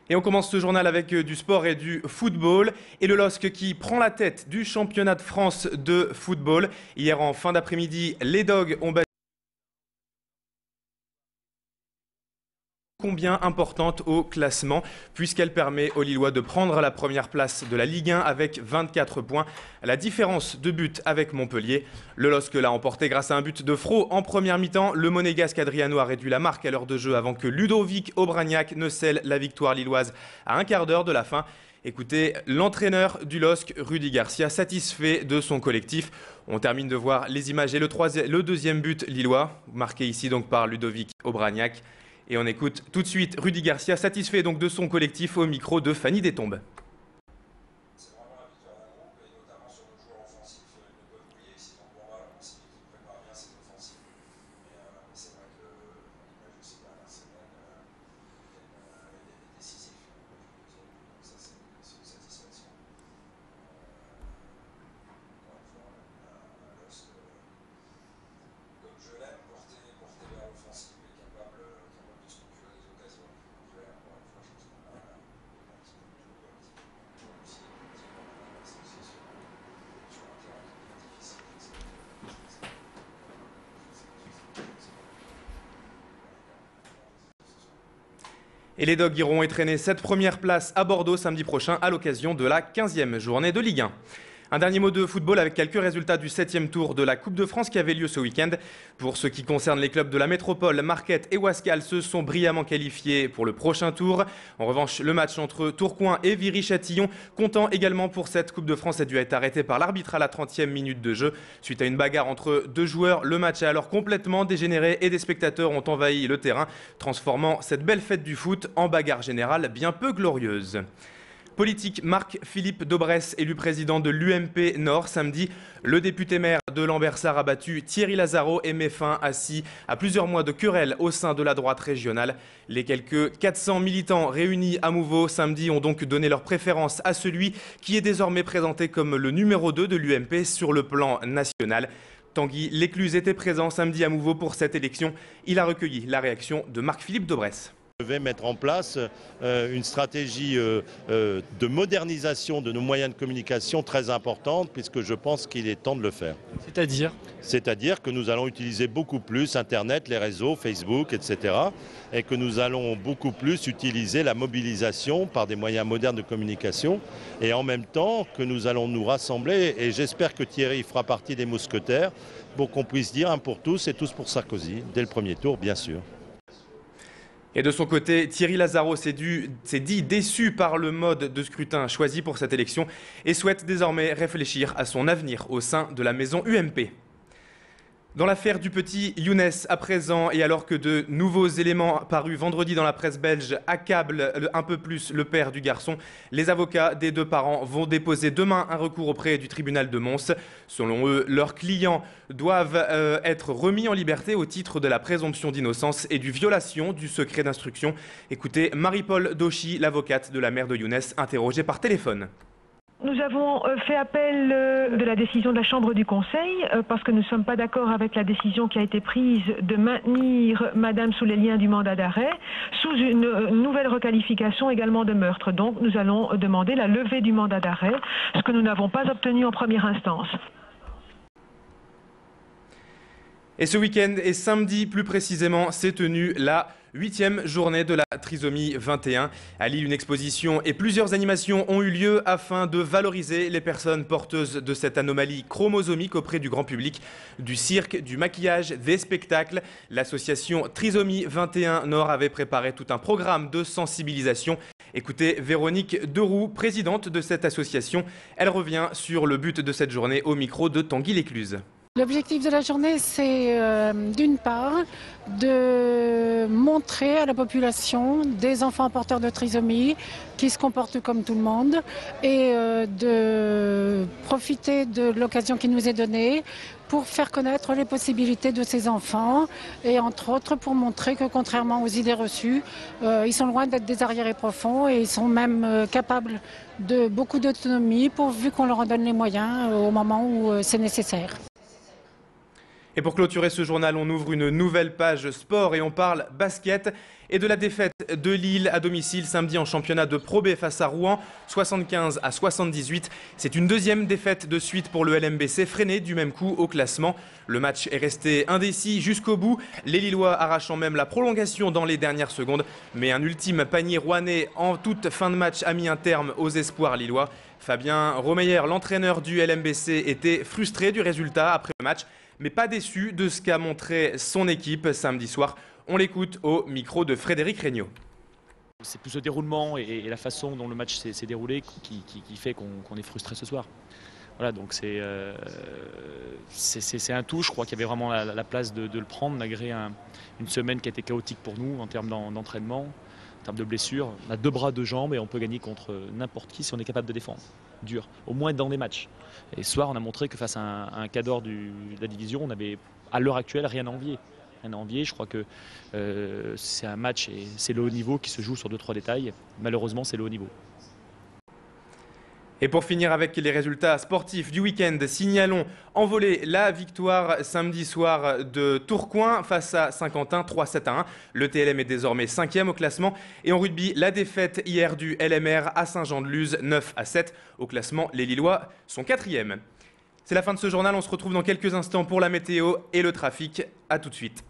Et on commence ce journal avec du sport et du football. Et le LOSC qui prend la tête du championnat de France de football. Hier en fin d'après-midi, les Dogs ont battu combien importante au classement puisqu'elle permet aux Lillois de prendre la première place de la Ligue 1 avec 24 points. La différence de but avec Montpellier. Le LOSC l'a emporté grâce à un but de Fro en première mi-temps. Le monégasque Adriano a réduit la marque à l'heure de jeu avant que Ludovic Obraniak ne scelle la victoire lilloise à un quart d'heure de la fin. Écoutez, l'entraîneur du LOSC, Rudy Garcia, satisfait de son collectif. On termine de voir les images et le deuxième but lillois, marqué ici donc par Ludovic Obraniak. Et on écoute tout de suite Rudy Garcia, satisfait donc de son collectif au micro de Fanny Destombes. C'est vraiment la victoire d'un groupe et notamment sur nos joueurs offensifs. Ils ne peuvent briller que s'ils ont le moral, si l'équipe prépare bien cette offensive. Mais c'est vrai que l'image de ces dernières semaines est décisif. Donc ça c'est une satisfaction. Encore une fois, un LOSC comme je l'aime, porté vers l'offensive et capable de se procurer des occasions. Après, encore une fois, je pense qu'on a un petit peu tout aussi sur un terrain qui est difficile. Et les Dogs iront étrenner cette première place à Bordeaux samedi prochain à l'occasion de la 15e journée de Ligue 1. Un dernier mot de football avec quelques résultats du 7e tour de la Coupe de France qui avait lieu ce week-end. Pour ce qui concerne les clubs de la métropole, Marquette et Wascal se sont brillamment qualifiés pour le prochain tour. En revanche, le match entre Tourcoing et Viry-Châtillon, comptant également pour cette Coupe de France, a dû être arrêté par l'arbitre à la 30e minute de jeu. Suite à une bagarre entre deux joueurs, le match a alors complètement dégénéré et des spectateurs ont envahi le terrain, transformant cette belle fête du foot en bagarre générale bien peu glorieuse. Politique, Marc-Philippe Daubresse, élu président de l'UMP Nord samedi. Le député maire de Lambersart a battu Thierry Lazaro et met fin à plusieurs mois de querelle au sein de la droite régionale. Les quelques 400 militants réunis à Mouveau samedi ont donc donné leur préférence à celui qui est désormais présenté comme le numéro 2 de l'UMP sur le plan national. Tanguy Lécluse était présent samedi à Mouveau pour cette élection. Il a recueilli la réaction de Marc-Philippe Daubresse. Je vais mettre en place une stratégie de modernisation de nos moyens de communication très importante puisque je pense qu'il est temps de le faire. C'est-à-dire que nous allons utiliser beaucoup plus Internet, les réseaux, Facebook, etc. et que nous allons beaucoup plus utiliser la mobilisation par des moyens modernes de communication et en même temps que nous allons nous rassembler et j'espère que Thierry fera partie des mousquetaires pour qu'on puisse dire un pour tous et tous pour Sarkozy dès le premier tour bien sûr. Et de son côté, Thierry Lazaro s'est dit déçu par le mode de scrutin choisi pour cette élection et souhaite désormais réfléchir à son avenir au sein de la maison UMP. Dans l'affaire du petit Younes à présent, et alors que de nouveaux éléments parus vendredi dans la presse belge accablent un peu plus le père du garçon, les avocats des deux parents vont déposer demain un recours auprès du tribunal de Mons. Selon eux, leurs clients doivent être remis en liberté au titre de la présomption d'innocence et du violation du secret d'instruction. Écoutez Marie-Paul Dauchy, l'avocate de la mère de Younes, interrogée par téléphone. Nous avons fait appel de la décision de la Chambre du Conseil parce que nous ne sommes pas d'accord avec la décision qui a été prise de maintenir Madame sous les liens du mandat d'arrêt sous une nouvelle requalification également de meurtre. Donc nous allons demander la levée du mandat d'arrêt, ce que nous n'avons pas obtenu en première instance. Et ce week-end et samedi plus précisément, s'est tenue la 8e journée de la trisomie 21. À Lille, une exposition et plusieurs animations ont eu lieu afin de valoriser les personnes porteuses de cette anomalie chromosomique auprès du grand public, du cirque, du maquillage, des spectacles. L'association Trisomie 21 Nord avait préparé tout un programme de sensibilisation. Écoutez Véronique Deroux, présidente de cette association. Elle revient sur le but de cette journée au micro de Tanguy Lécluse. L'objectif de la journée, c'est d'une part de montrer à la population des enfants porteurs de trisomie qui se comportent comme tout le monde et de profiter de l'occasion qui nous est donnée pour faire connaître les possibilités de ces enfants et entre autres pour montrer que contrairement aux idées reçues, ils sont loin d'être des arriérés profonds et ils sont même capables de beaucoup d'autonomie pourvu qu'on leur en donne les moyens au moment où c'est nécessaire. Et pour clôturer ce journal, on ouvre une nouvelle page sport et on parle basket et de la défaite de Lille à domicile samedi en championnat de Pro B face à Rouen, 75-78. C'est une deuxième défaite de suite pour le LMBC, freiné du même coup au classement. Le match est resté indécis jusqu'au bout, les Lillois arrachant même la prolongation dans les dernières secondes. Mais un ultime panier rouennais en toute fin de match a mis un terme aux espoirs lillois. Fabien Romeyer, l'entraîneur du LMBC, était frustré du résultat après le match, mais pas déçu de ce qu'a montré son équipe samedi soir. On l'écoute au micro de Frédéric Regnault. C'est plus le déroulement et la façon dont le match s'est déroulé qui fait qu'on est frustré ce soir. Voilà, donc c'est un tout. Je crois qu'il y avait vraiment la place de le prendre malgré une semaine qui a été chaotique pour nous en termes d'entraînement, en termes de blessures. On a 2 bras, 2 jambes et on peut gagner contre n'importe qui si on est capable de défendre. Dur, au moins dans des matchs. Et ce soir, on a montré que face à un cadre de la division, on avait à l'heure actuelle rien à envier. Je crois que c'est un match et c'est le haut niveau qui se joue sur 2-3 détails. Malheureusement, c'est le haut niveau. Et pour finir avec les résultats sportifs du week-end, signalons en volley la victoire samedi soir de Tourcoing face à Saint-Quentin, 3-7-1. Le TLM est désormais 5e au classement. Et en rugby, la défaite hier du LMR à Saint-Jean-de-Luz, 9-7. Au classement, les Lillois sont 4e. C'est la fin de ce journal, on se retrouve dans quelques instants pour la météo et le trafic. A tout de suite.